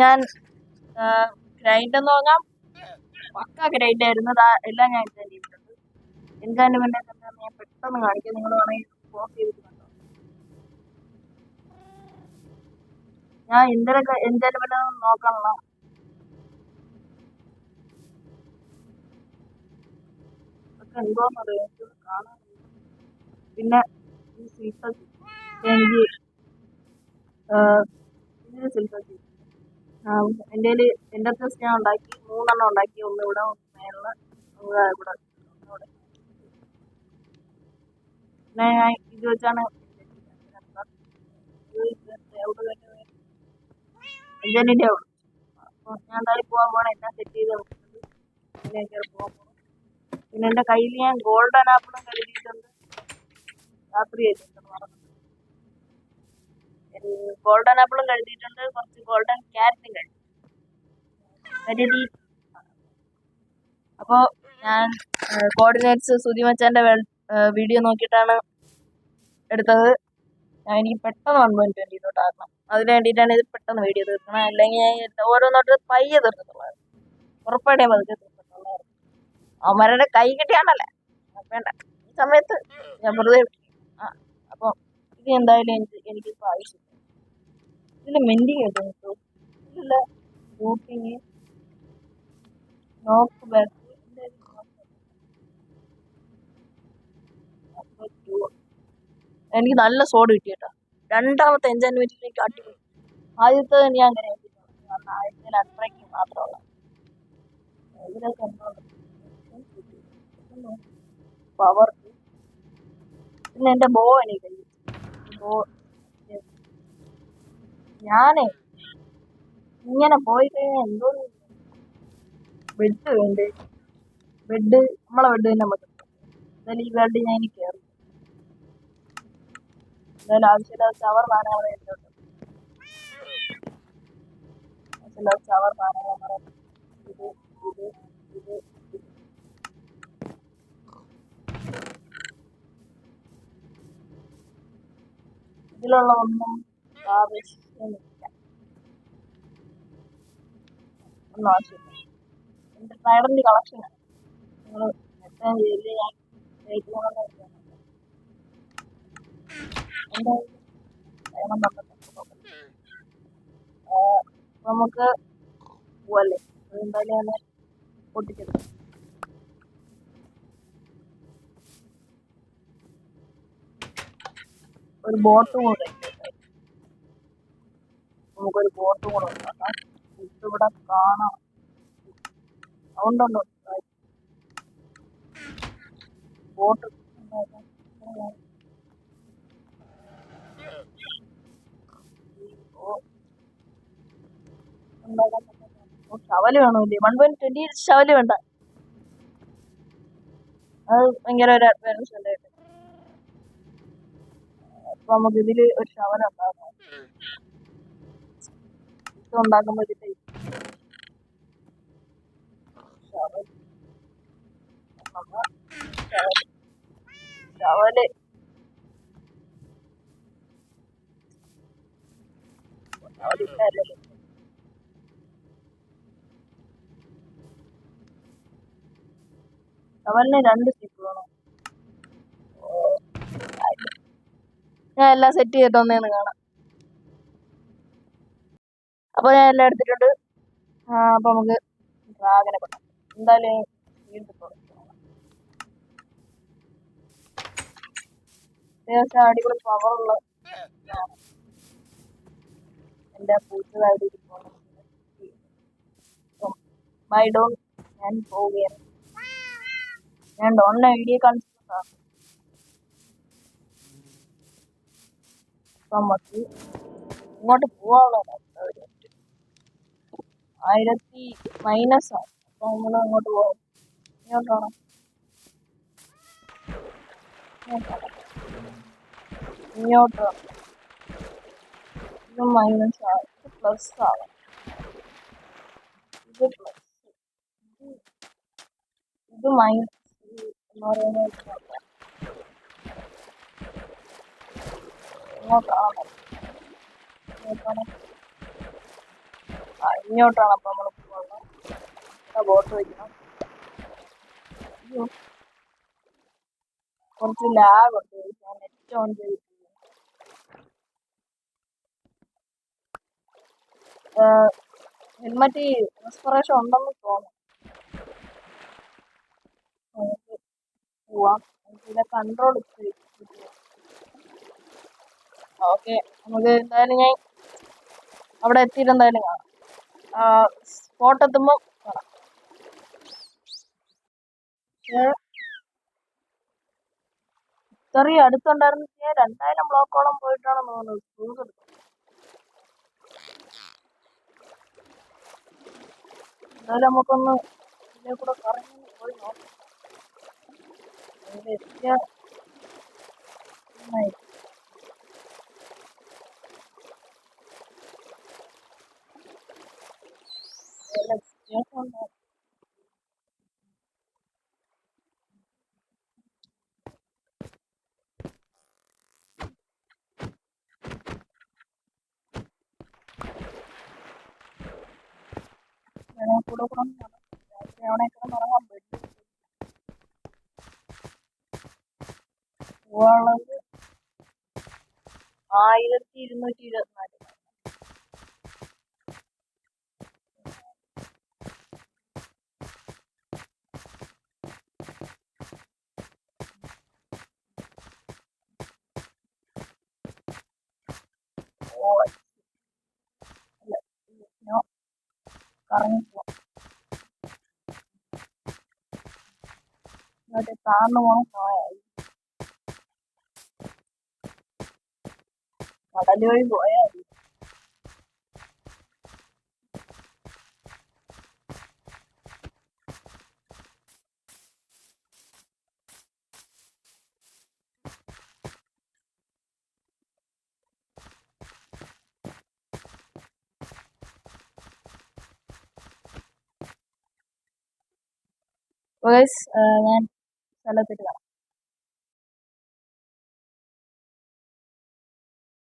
ഞാൻ ഗ്രൈൻഡ് എന്ന് പറഞ്ഞാൽ പക്ക ഗ്രൈൻഡ് ആയിരുന്നു. എല്ലാം ഞാൻ എൻജോയ് ചെയ്തിട്ടുണ്ട്. എൻജോയ്മെന്റ് ഞാൻ പെട്ടെന്ന് കാണിക്കാം. നിങ്ങൾ വേണമെങ്കിൽ പോസ്റ്റ് ചെയ്തിട്ടുണ്ടോ? ഞാൻ എന്തൊക്കെ എൻജോയ്മെന്റ് നോക്കാനുള്ള ഒക്കെ എന്തോന്ന് അറിയാം കാണാൻ. പിന്നെ ഈ സിൽക്ക് എനിക്ക് ഇതിന് സിൽക്ക് എൻ്റെ ഡ്രസ് ഞാൻ ഉണ്ടാക്കി 3 ഉണ്ടാക്കി. ഒന്ന് ഇവിടെ മേളില് ഇവിടെ. പിന്നെ ഞാൻ ഇത് വെച്ചാണ് എന്റെ അപ്പോൾ ഞാൻ എന്തായാലും പോകാൻ പോകണം. എല്ലാം സെറ്റ് ചെയ്ത് പോകാൻ പോകണം. പിന്നെ എൻ്റെ കയ്യിൽ ഞാൻ ഗോൾഡൻ ആപ്പിളും കരുതിയിട്ടുണ്ട്. രാത്രി ഗോൾഡൻ ആപ്പിളും കരുതിയിട്ടുണ്ട്. കുറച്ച് ഗോൾഡൻ ക്യാരറ്റും കരുതി. അപ്പോൾ ഞാൻ കോർഡിനേറ്റ്സ് സുധിമച്ചാൻ്റെ വീഡിയോ നോക്കിയിട്ടാണ് എടുത്തത്. ഞാൻ എനിക്ക് പെട്ടെന്ന് 1.20 ആക്കണം. അതിന് വേണ്ടിയിട്ടാണ് ഇത് പെട്ടെന്ന് വീഡിയോ തീർക്കണം. അല്ലെങ്കിൽ ഞാൻ ഓരോന്നോട്ട് പയ്യെ തീർക്കത്തുള്ളത്. ഉറപ്പായിട്ടും പതുക്കെ തീർക്കത്തുള്ളായിരുന്നു. അവന്മാരുടെ കൈ കിട്ടിയാണല്ലേ വേണ്ട. ഈ സമയത്ത് ഞാൻ വെറുതെ അപ്പോൾ ഇത് എന്തായാലും എനിക്കിപ്പോൾ ആവശ്യമില്ല. ഇതിൽ മെൻഡിങ് കിട്ടും കേട്ടോ. ഇതില്ല ബൂട്ടിങ് നോക്ക് ബാക്ക്. എനിക്ക് നല്ല സോഡ് കിട്ടി കേട്ടോ. രണ്ടാമത്തെ എൻജോയ്മെന്റിൽ എനിക്ക് അടിപൊളി. ആദ്യത്തെ ഞാൻ അങ്ങനെ ആദ്യത്തിൽ അത്രയ്ക്ക് മാത്രമുള്ള ഇതിലൊക്കെ പവർ. പിന്നെ എന്റെ ബോ എനിക്ക് ഞാനേ ഇങ്ങനെ പോയി കഴിഞ്ഞാൽ എന്തോ ബെഡ് വേണ്ടേ. ബെഡ് നമ്മളെ ബെഡ് തന്നെ നമുക്ക് എന്തായാലും ഈ ബെഡ് ഞാൻ എനിക്ക് കയറി. എന്തായാലും ആവശ്യമില്ലാത്ത ചവർ സാധനങ്ങൾ ആവശ്യമില്ലാത്ത ചവർ സാധനങ്ങൾ ഇത് ഇത് ഇത് ഇതിലുള്ള ഒന്നും ആവശ്യമില്ല. ഒന്നും ആവശ്യമില്ല. എന്റെ ട്രൈഡന്റ് കളക്ഷനാണ്. നിങ്ങൾ എത്രയും ചെയ്യില്ല. ഞാൻ നമുക്ക് പോവല്ലേ. എന്തായാലും ഞാൻ പൊട്ടിച്ചെടുക്കും. ഒരു ബോട്ട് കൂടെ നമുക്കൊരു ബോട്ട് കൂടെ ഉണ്ടാക്കാം. ഇവിടെ കാണാം. അതുകൊണ്ടുണ്ടോ ബോട്ട് ശവല് വേണമില്ലേ? 1.20 ശവല് വേണ്ട. അത് ഭയങ്കര ഒരു അഡ്വാൻസ് ഉണ്ടായിട്ട്. അപ്പൊ നമുക്ക് ഇതില് ഒരു ശവല ഉണ്ടാക്കാം. ഇത് ഉണ്ടാക്കുമ്പോ ഇതിന്റെ ശവല് ശവലിന് 2 സ്റ്റിക്ക് വേണം. ഞാൻ എല്ലാം സെറ്റ് ചെയ്തിട്ട് ഒന്നേന്ന് കാണാം. അപ്പൊ ഞാൻ എല്ലാം എടുത്തിട്ടുണ്ട്. അപ്പൊ നമുക്ക് ഡ്രാഗനെ കൊണ്ടാം. എന്തായാലും അത്യാവശ്യം അടിപൊളി പവറുള്ള എന്റെ പൂച്ചതായിട്ട് ബൈ ഡോൺ ഞാൻ പോവുകയാണ്. ഞാൻ ഡോണിനെ വീഡിയോ കാണിച്ചു. നമുക്ക് ഇങ്ങോട്ട് പോവാനുള്ള 1000 മൈനസ് ആണ്. അപ്പൊ നമ്മൾ അങ്ങോട്ട് പോകും. ഇങ്ങോട്ടാണോ? ഇങ്ങോട്ട് ഇത് മൈനസ് ആണ്. ഇത് പ്ലസ് ആണ്. ഇത് പ്ലസ് ഇത് മൈനസ് എന്ന് പറയുന്നത് ഇങ്ങോട്ടാണ്. ഇങ്ങോട്ടാണ് അപ്പം നമ്മൾ പോകുന്നത്. ബോട്ട് വയ്ക്കണം. കുറച്ച് ലാഗ് ഉണ്ട്. ഞാൻ നെറ്റ് ഓൺ ചെയ്തിട്ട് ഹെൽമറ്റ് റെസ്പിറേഷൻ ഉണ്ടെന്ന് തോന്നുന്നു. നമുക്ക് പോവാം. ഇതിലെ കൺട്രോൾ ഓക്കെ. നമുക്ക് എന്തായാലും ഞാൻ അവിടെ എത്തിയിട്ട് എന്തായാലും കാണാം. സ്പോട്ട് എത്തുമ്പോൾ കാണാം. ഇത്രയും അടുത്തുണ്ടായിരുന്നു. 2000 ബ്ലോക്കോളം പോയിട്ടാണെന്ന് തോന്നുന്നത് ക്രൂസ് എടുത്തത്. എന്തായാലും നമുക്കൊന്ന് ഇതിലെ കൂടെ കറങ്ങി പോയി നോക്കാം. എത്തിയ കൂടെ ഇറങ്ങാൻ പറ്റും. പോവാനുള്ളത് 1224. കറങ്ങിപ്പോ മറ്റേ താഴ്ന്നു പോണം. കടല് വഴി പോയാൽ മതി. ഞാൻ സ്ഥലത്തിട്ട് കാണാം.